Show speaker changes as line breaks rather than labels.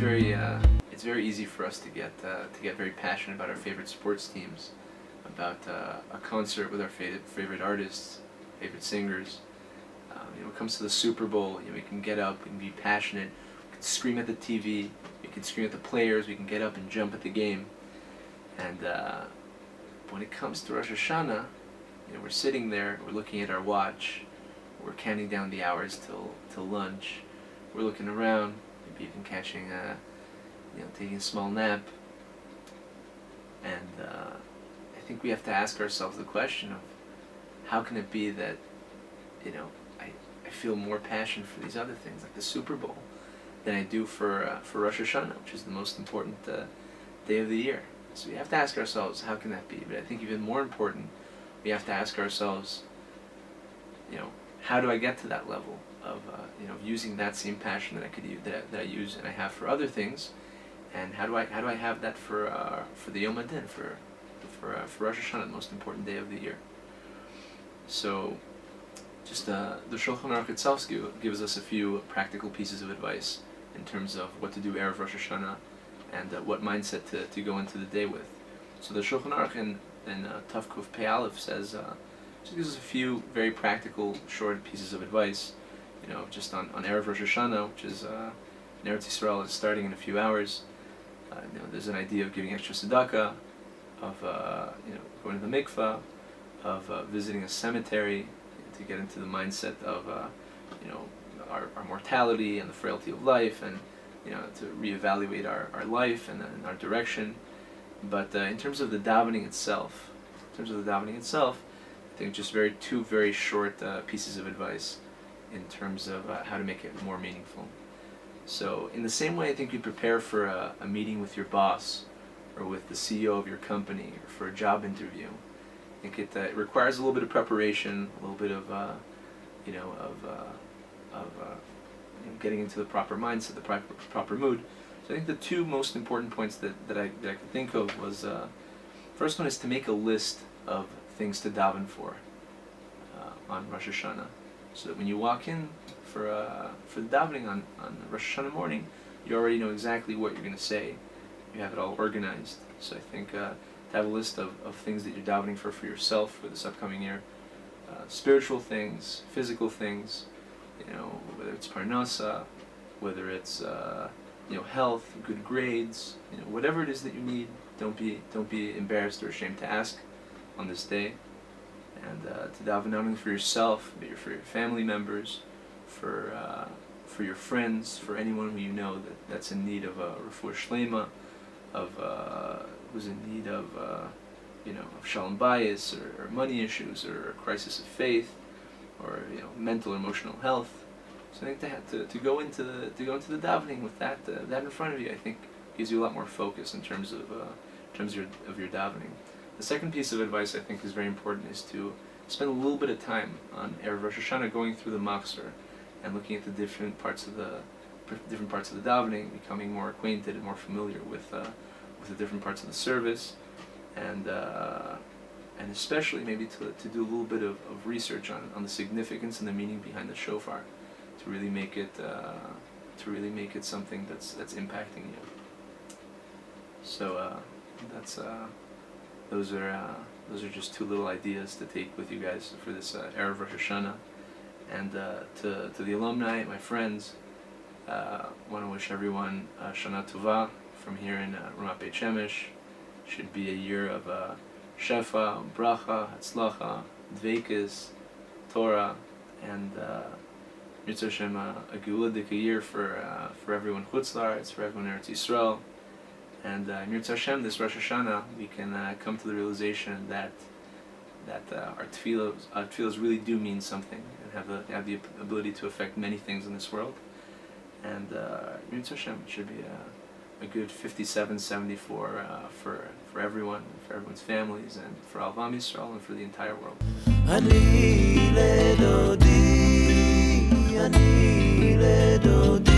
it's very easy for us to get very passionate about our favorite sports teams, about a concert with our favorite artists, favorite singers. When it comes to the Super Bowl, we can get up, we can be passionate, we can scream at the TV, we can scream at the players, we can get up and jump at the game. And when it comes to Rosh Hashanah, we're sitting there, we're looking at our watch, we're counting down the hours till lunch, we're looking around, maybe even catching taking a small nap. And I think we have to ask ourselves the question of how can it be that I feel more passion for these other things like the Super Bowl than I do for Rosh Hashanah, which is the most important day of the year. So we have to ask ourselves, how can that be? But I think even more important, we have to ask ourselves, how do I get to that level of using that same passion that I could use, that I use and I have for other things, and how do I have that for the Yom Adin, for Rosh Hashanah, the most important day of the year. So just the Shulchan Aruch itself gives us a few practical pieces of advice in terms of what to do Erev Rosh Hashanah and what mindset to go into the day with. So the Shulchan Aruch in Tav Kuf Pei Aleph says, just gives us a few very practical, short pieces of advice, just on Erev Rosh Hashanah, which is in Eretz Yisrael, is starting in a few hours. There's an idea of giving extra tzedakah, of going to the mikvah, of visiting a cemetery to get into the mindset of our mortality and the frailty of life, and to reevaluate our life and our direction. But in terms of the davening itself, I think just two very short pieces of advice in terms of how to make it more meaningful. So in the same way I think you prepare for a meeting with your boss or with the CEO of your company or for a job interview, I think it requires a little bit of preparation, a little bit of getting into the proper mindset, the proper mood. So I think the two most important points that I could think of was, first one is to make a list of things to daven for on Rosh Hashanah, so that when you walk in for the davening on Rosh Hashanah morning, you already know exactly what you're going to say. You have it all organized. So I think to have a list of things that you're davening for yourself for this upcoming year, spiritual things, physical things, whether it's parnasa, whether it's health, good grades, whatever it is that you need. Don't be embarrassed or ashamed to ask on this day, and to daven not only for yourself, but for your family members, for your friends, for anyone who you know that's in need of a refuah shlema, who's in need of shalom bayis, or money issues, or a crisis of faith, or mental or emotional health. So I think to go into the davening with that in front of you, I think gives you a lot more focus in terms of your davening. The second piece of advice I think is very important is to spend a little bit of time on Erev Rosh Hashanah going through the machzor and looking at the different parts of the davening, becoming more acquainted and more familiar with the different parts of the service, and especially maybe to do a little bit of research on the significance and the meaning behind the shofar, to really make it something that's impacting you. So those are just two little ideas to take with you guys for this Erev Rosh Hashanah. And to the alumni, my friends, want to wish everyone Shana Tova from here in Ramat Beit Shemesh. Should be a year of shefa, bracha, hatzlacha, dveikis, Torah, and Mitzvah Hashem, a geuladik year for everyone chutz la'aretz, for everyone in Eretz Yisrael. And Mitzvah Hashem, this Rosh Hashanah, we can come to the realization that our tefillos really do mean something and have the ability to affect many things in this world. And Mitzvah Hashem should be a good 57, 74 for everyone, for everyone's families, and for Al Vam Yisrael, and for the entire world.
אני לדודי